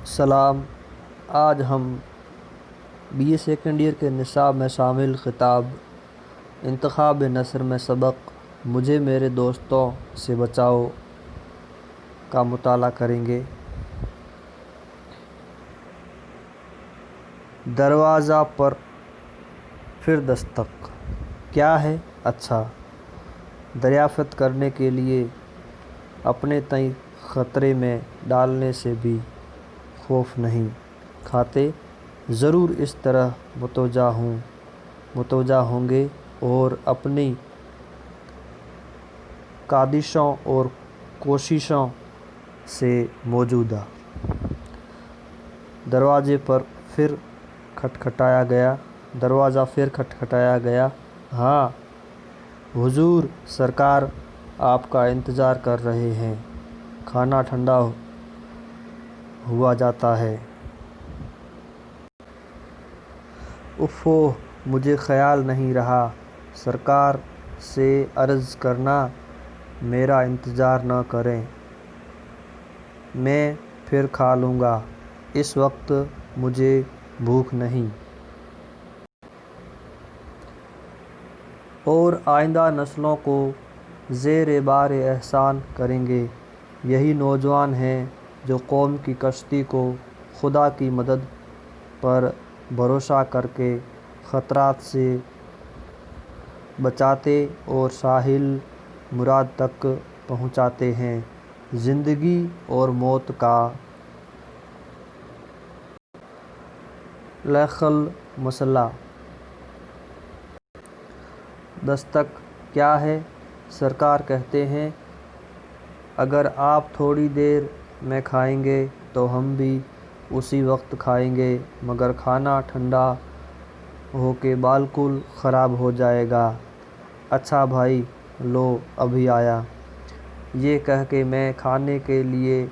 سلام۔ آج ہم بی اے سیکنڈ ایئر کے نصاب میں شامل کتاب انتخاب نثر میں سبق مجھے میرے دوستوں سے بچاؤ کا مطالعہ کریں گے۔ دروازہ پر پھر دستک، کیا ہے؟ اچھا، دریافت کرنے کے لیے اپنے تئیں خطرے میں ڈالنے سے بھی خوف نہیں کھاتے، ضرور اس طرح متوجہ ہوں گے اور اپنی کاوشوں اور کوششوں سے موجودہ دروازے پر پھر کھٹکھٹایا گیا۔ ہاں حضور، سرکار آپ کا انتظار کر رہے ہیں، کھانا ٹھنڈا ہوا جاتا ہے۔ اوفو، مجھے خیال نہیں رہا، سرکار سے عرض کرنا میرا انتظار نہ کریں، میں پھر کھا لوں گا، اس وقت مجھے بھوک نہیں۔ اور آئندہ نسلوں کو زیر بار احسان کریں گے۔ یہی نوجوان ہیں جو قوم کی کشتی کو خدا کی مدد پر بھروسہ کر کے خطرات سے بچاتے اور ساحل مراد تک پہنچاتے ہیں۔ زندگی اور موت کا لائق المثل۔ دستک، کیا ہے؟ سرکار کہتے ہیں اگر آپ تھوڑی دیر میں کھائیں گے تو ہم بھی اسی وقت کھائیں گے، مگر کھانا ٹھنڈا ہو کے بالکل خراب ہو جائے گا۔ اچھا بھائی، لو ابھی آیا۔ یہ کہہ کے میں کھانے کے لیے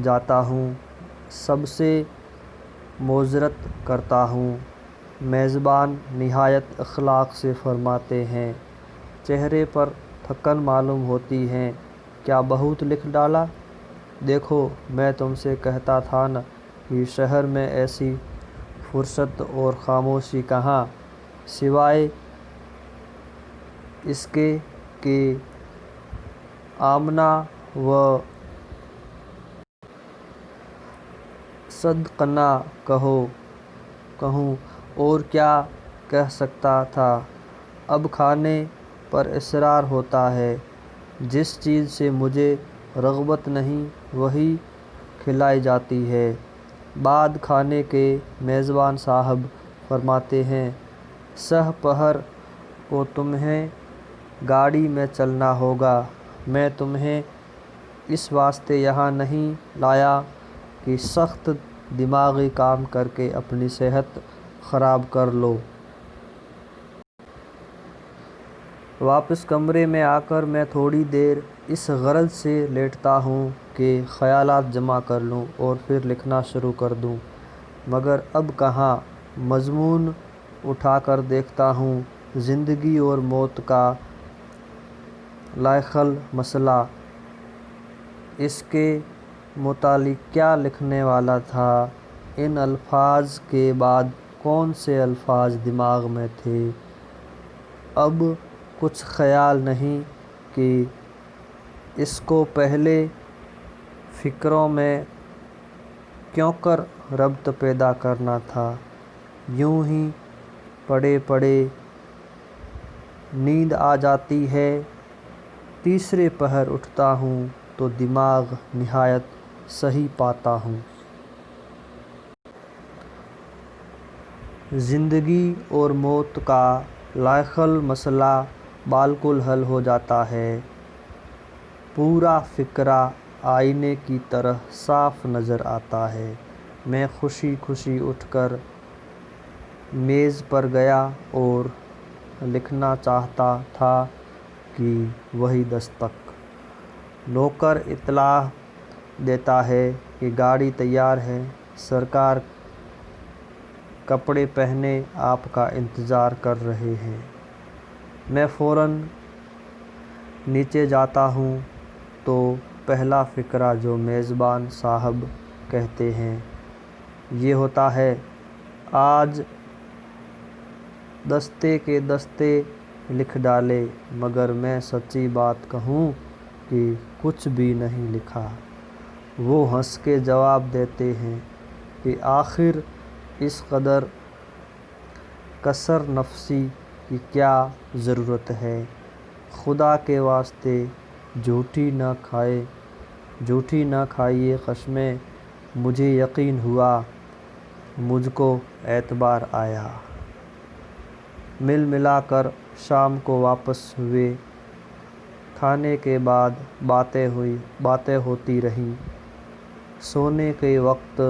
جاتا ہوں، سب سے معذرت کرتا ہوں۔ میزبان نہایت اخلاق سے فرماتے ہیں، چہرے پر تھکن معلوم ہوتی ہے، کیا بہت لکھ ڈالا؟ دیکھو، میں تم سے کہتا تھا نا کہ شہر میں ایسی فرصت اور خاموشی کہاں، سوائے اس کے کہ آمنا و صدقنا کہوں، اور کیا کہہ سکتا تھا۔ اب کھانے پر اصرار ہوتا ہے، جس چیز سے مجھے رغبت نہیں وہی کھلائی جاتی ہے۔ بعد کھانے کے میزبان صاحب فرماتے ہیں، سہ پہر کو تمہیں گاڑی میں چلنا ہوگا، میں تمہیں اس واسطے یہاں نہیں لایا کہ سخت دماغی کام کر کے اپنی صحت خراب کر لو۔ واپس کمرے میں آ کر میں تھوڑی دیر اس غرض سے لیٹتا ہوں کہ خیالات جمع کر لوں اور پھر لکھنا شروع کر دوں، مگر اب کہاں، مضمون اٹھا کر دیکھتا ہوں، زندگی اور موت کا لائق المثل۔ اس کے متعلق کیا لکھنے والا تھا؟ ان الفاظ کے بعد کون سے الفاظ دماغ میں تھے؟ اب کچھ خیال نہیں کہ اس کو پہلے فقروں میں کیوں کر ربط پیدا کرنا تھا۔ یوں ہی پڑھے پڑھے نیند آ جاتی ہے، تیسرے پہر اٹھتا ہوں تو دماغ نہایت صحیح پاتا ہوں۔ زندگی اور موت کا لائق المثل بالکل حل ہو جاتا ہے، پورا فقرہ آئینے کی طرح صاف نظر آتا ہے۔ میں خوشی خوشی اٹھ کر میز پر گیا اور لکھنا چاہتا تھا کہ وہی دستک۔ نوکر اطلاع دیتا ہے کہ گاڑی تیار ہے، سرکار کپڑے پہنے آپ کا انتظار کر رہے ہیں۔ میں فوراً نیچے جاتا ہوں تو پہلا فقرہ جو میزبان صاحب کہتے ہیں، یہ ہوتا ہے۔ آج دستے کے دستے لکھ ڈالے، مگر میں سچی بات کہوں کہ کچھ بھی نہیں لکھا۔ وہ ہنس کے جواب دیتے ہیں کہ آخر اس قدر کثر نفسی کی کیا ضرورت ہے؟ خدا کے واسطے جھوٹی نہ کھائیے قسمیں، مجھے یقین ہوا مجھ کو اعتبار آیا۔ مل ملا کر شام کو واپس ہوئے، کھانے کے بعد باتیں ہوتی رہیں۔ سونے کے وقت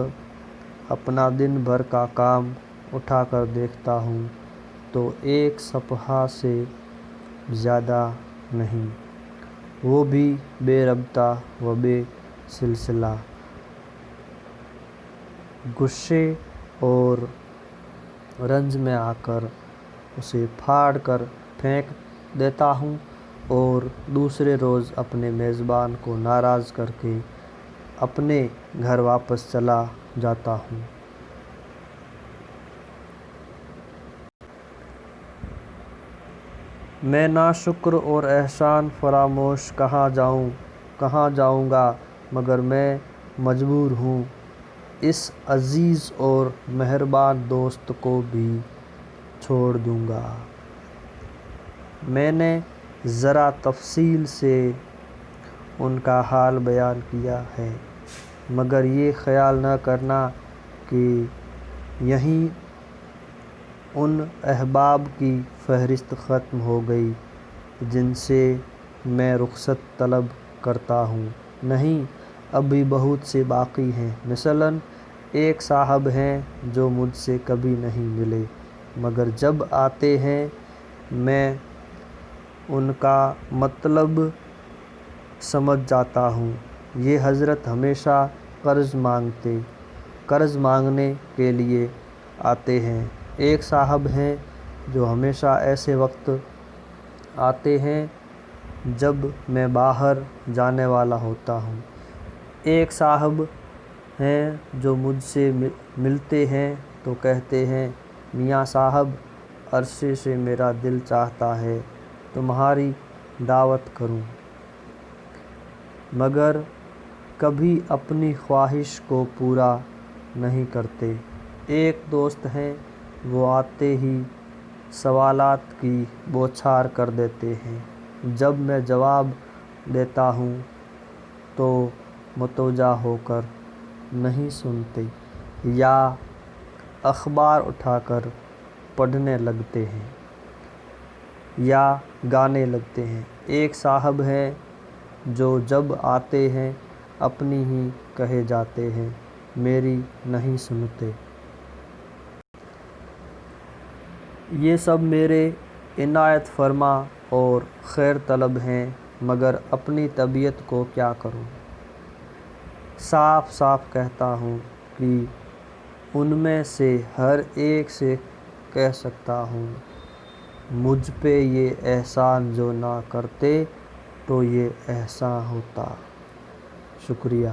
اپنا دن بھر کا کام اٹھا کر دیکھتا ہوں تو ایک صفحہ سے زیادہ نہیں، وہ بھی بے ربطہ و بے سلسلہ۔ غصے اور رنج میں آ کر اسے پھاڑ کر پھینک دیتا ہوں اور دوسرے روز اپنے میزبان کو ناراض کر کے اپنے گھر واپس چلا جاتا ہوں۔ میں ناشکر اور احسان فراموش کہاں جاؤں گا، مگر میں مجبور ہوں اس عزیز اور مہربان دوست کو بھی چھوڑ دوں گا۔ میں نے ذرا تفصیل سے ان کا حال بیان کیا ہے، مگر یہ خیال نہ کرنا کہ یہیں ان احباب کی فہرست ختم ہو گئی جن سے میں رخصت طلب کرتا ہوں۔ نہیں، ابھی بہت سے باقی ہیں۔ مثلاً ایک صاحب ہیں جو مجھ سے کبھی نہیں ملے، مگر جب آتے ہیں میں ان کا مطلب سمجھ جاتا ہوں۔ یہ حضرت ہمیشہ قرض مانگنے کے لیے آتے ہیں۔ ایک صاحب ہیں جو ہمیشہ ایسے وقت آتے ہیں جب میں باہر جانے والا ہوتا ہوں۔ ایک صاحب ہیں جو مجھ سے ملتے ہیں تو کہتے ہیں، میاں صاحب، عرصے سے میرا دل چاہتا ہے تمہاری دعوت کروں، مگر کبھی اپنی خواہش کو پورا نہیں کرتے۔ ایک دوست ہیں، وہ آتے ہی سوالات کی بوچھار کر دیتے ہیں۔ جب میں جواب دیتا ہوں تو متوجہ ہو کر نہیں سنتے یا اخبار اٹھا کر پڑھنے لگتے ہیں یا گانے لگتے ہیں۔ ایک صاحب ہیں جو جب آتے ہیں اپنی ہی کہے جاتے ہیں، میری نہیں سنتے۔ یہ سب میرے عنایت فرما اور خیر طلب ہیں، مگر اپنی طبیعت کو کیا کروں؟ صاف صاف کہتا ہوں کہ ان میں سے ہر ایک سے کہہ سکتا ہوں، مجھ پہ یہ احسان جو نہ کرتے تو یہ احسان ہوتا۔ شکریہ۔